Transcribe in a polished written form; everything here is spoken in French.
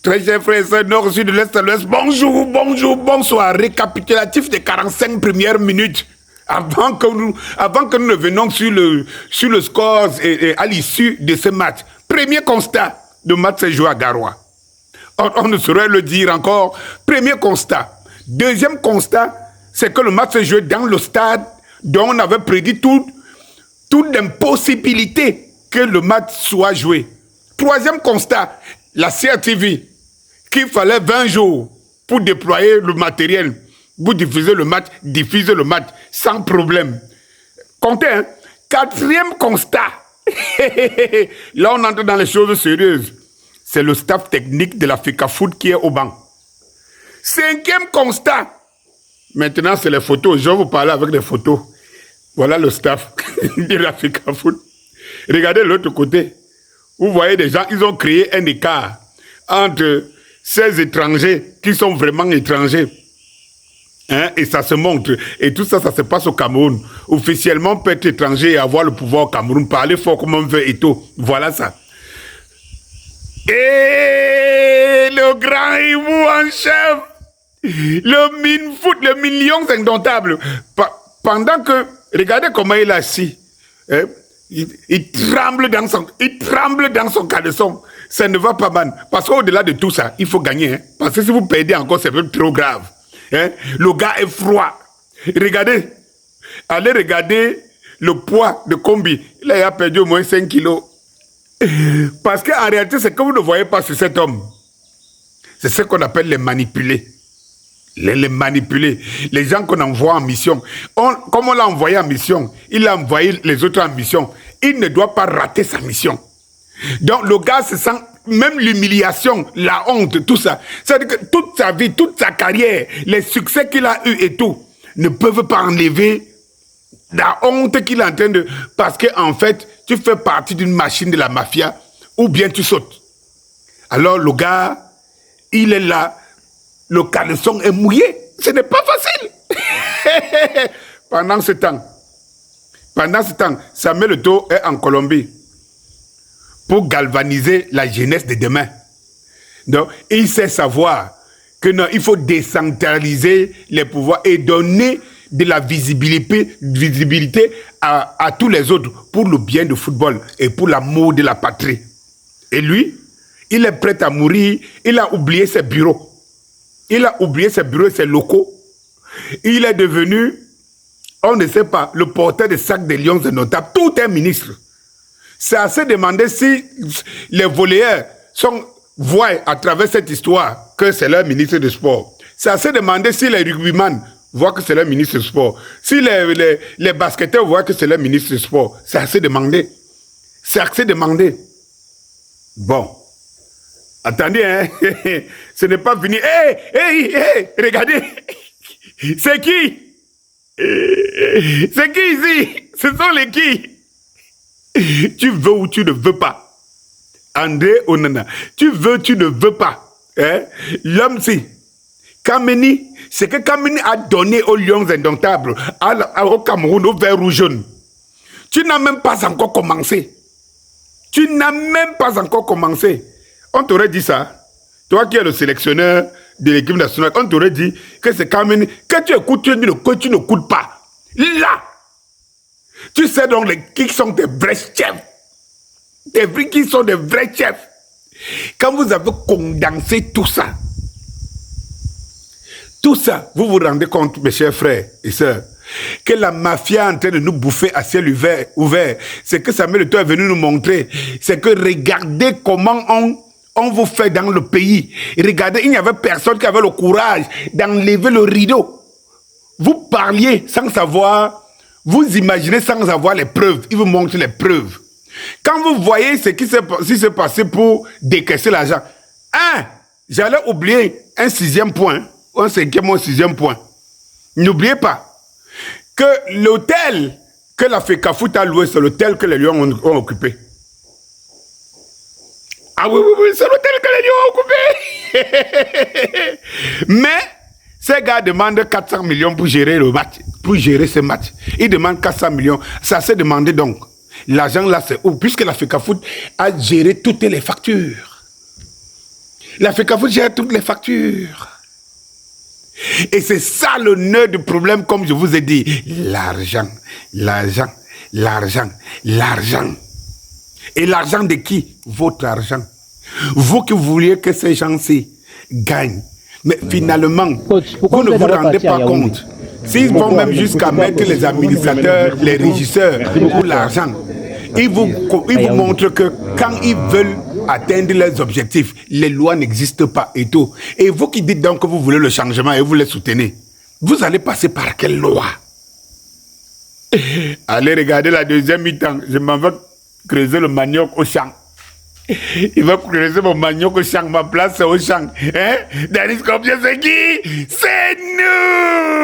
Très chers frères et sœurs, nord, sud, de l'est à l'ouest, bonjour, bonjour, bonsoir. Récapitulatif des 45 premières minutes. Avant que nous ne venions sur le score et à l'issue de ce match. Premier constat, le match s'est joué à Garoua. On ne saurait le dire encore. Premier constat. Deuxième constat, c'est que le match s'est joué dans le stade dont on avait prédit toute impossibilité que le match soit joué. Troisième constat, la CRTV, qu'il fallait 20 jours pour déployer le matériel, pour diffuser le match sans problème. Comptez, hein? Quatrième constat, là on entre dans les choses sérieuses, c'est le staff technique de la FECAFOOT qui est au banc. Cinquième constat, maintenant c'est les photos, je vais vous parler avec des photos. Voilà le staff de la FECAFOOT. Regardez l'autre côté. Vous voyez des gens, ils ont créé un écart entre ces étrangers qui sont vraiment étrangers. Hein, et ça se montre. Et tout ça, ça se passe au Cameroun. Officiellement, on peut être étranger et avoir le pouvoir au Cameroun, parler fort comme on veut et tout. Voilà ça. Et le grand hibou en chef, le Minfoot, le million indomptable. Pendant que, regardez comment il est assis. Hein, il tremble dans son caleçon. Ça ne va pas mal. Parce qu'au-delà de tout ça, il faut gagner. Hein. Parce que si vous perdez encore, c'est trop grave. Hein? Le gars est froid. Regardez. Allez regarder le poids de Kombi. Là, il a perdu au moins 5 kilos. Parce qu'en réalité, c'est que vous ne voyez pas sur cet homme. C'est ce qu'on appelle les manipulés. Les manipulés. Les gens qu'on envoie en mission. Comme on l'a envoyé en mission, il a envoyé les autres en mission. Il ne doit pas rater sa mission. Donc le gars se sent, même l'humiliation, la honte, tout ça. C'est-à-dire que toute sa vie, toute sa carrière, les succès qu'il a eu et tout, ne peuvent pas enlever la honte qu'il est en train de... Parce qu'en fait, tu fais partie d'une machine de la mafia, ou bien tu sautes. Alors le gars, il est là, le caleçon est mouillé. Ce n'est pas facile. Pendant ce temps, Samuel Eto'o est en Colombie pour galvaniser la jeunesse de demain. Donc, il sait savoir que non, il faut décentraliser les pouvoirs et donner de la visibilité à tous les autres pour le bien du football et pour l'amour de la patrie. Et lui, il est prêt à mourir. Il a oublié ses bureaux. Il a oublié ses bureaux et ses locaux. Il est devenu, on ne sait pas, le porteur de sacs de lions et notables. Tout un ministre. C'est à se demander si les volleyeurs voient à travers cette histoire que c'est leur ministre de sport. C'est à se demander si les rugbyman voient que c'est leur ministre de sport. Si les basketteurs voient que c'est leur ministre de sport. C'est à se demander. C'est à se demander. Bon. Attendez, hein. Ce n'est pas fini. Hey, regardez. C'est qui? C'est qui ici? Ce sont les qui? Tu veux ou tu ne veux pas. André Onana, tu veux, tu ne veux pas. Hein? L'homme, si. Kameni, c'est que Kameni a donné aux lions indomptables, au Cameroun, au vert rouge jaune. Tu n'as même pas encore commencé. Tu n'as même pas encore commencé. On t'aurait dit ça. Toi qui es le sélectionneur de l'équipe nationale, on t'aurait dit que c'est Kameni. Que tu écoutes, tu n'écoutes pas. Là, tu sais donc qui sont des vrais chefs. Qui sont des vrais chefs. Quand vous avez condensé tout ça, vous vous rendez compte, mes chers frères et sœurs, que la mafia est en train de nous bouffer à ciel ouvert. C'est que Samuel Eto'o est venu nous montrer. C'est que regardez comment on vous fait dans le pays. Regardez, il n'y avait personne qui avait le courage d'enlever le rideau. Vous parliez sans savoir, vous imaginez sans avoir les preuves. Il vous montre les preuves. Quand vous voyez ce qui s'est passé pour décaisser l'argent, j'allais oublier un 6e point, un 5e ou un 6e point. N'oubliez pas que l'hôtel que la FECAFOOT a loué, c'est l'hôtel que les Lions ont occupé. Ah oui, c'est l'hôtel que les Lions ont occupé. Mais ces gars demandent 400 millions pour gérer le match, pour gérer ce match. Ils demandent 400 millions. Ça s'est demandé donc. L'argent là, c'est où? Puisque la FECAFOOT a géré toutes les factures. La FECAFO gère toutes les factures. Et c'est ça le nœud du problème, comme je vous ai dit. L'argent, l'argent, l'argent, l'argent. Et l'argent de qui? Votre argent. Vous qui vouliez que ces gens-ci gagnent. Mais finalement, Coach, vous ne vous rendez pas compte. S'ils vont même jusqu'à mettre les administrateurs, les régisseurs pour l'argent, ils vous montrent que quand ils veulent atteindre leurs objectifs, les lois n'existent pas et tout. Et vous qui dites donc que vous voulez le changement et vous les soutenez, vous allez passer par quelle loi? Allez regarder la deuxième mi-temps. Je m'en vais creuser le manioc au champ. Il va creuser mon manioc au champ, ma place c'est au champ. Hein? Danis Combien c'est qui? C'est nous!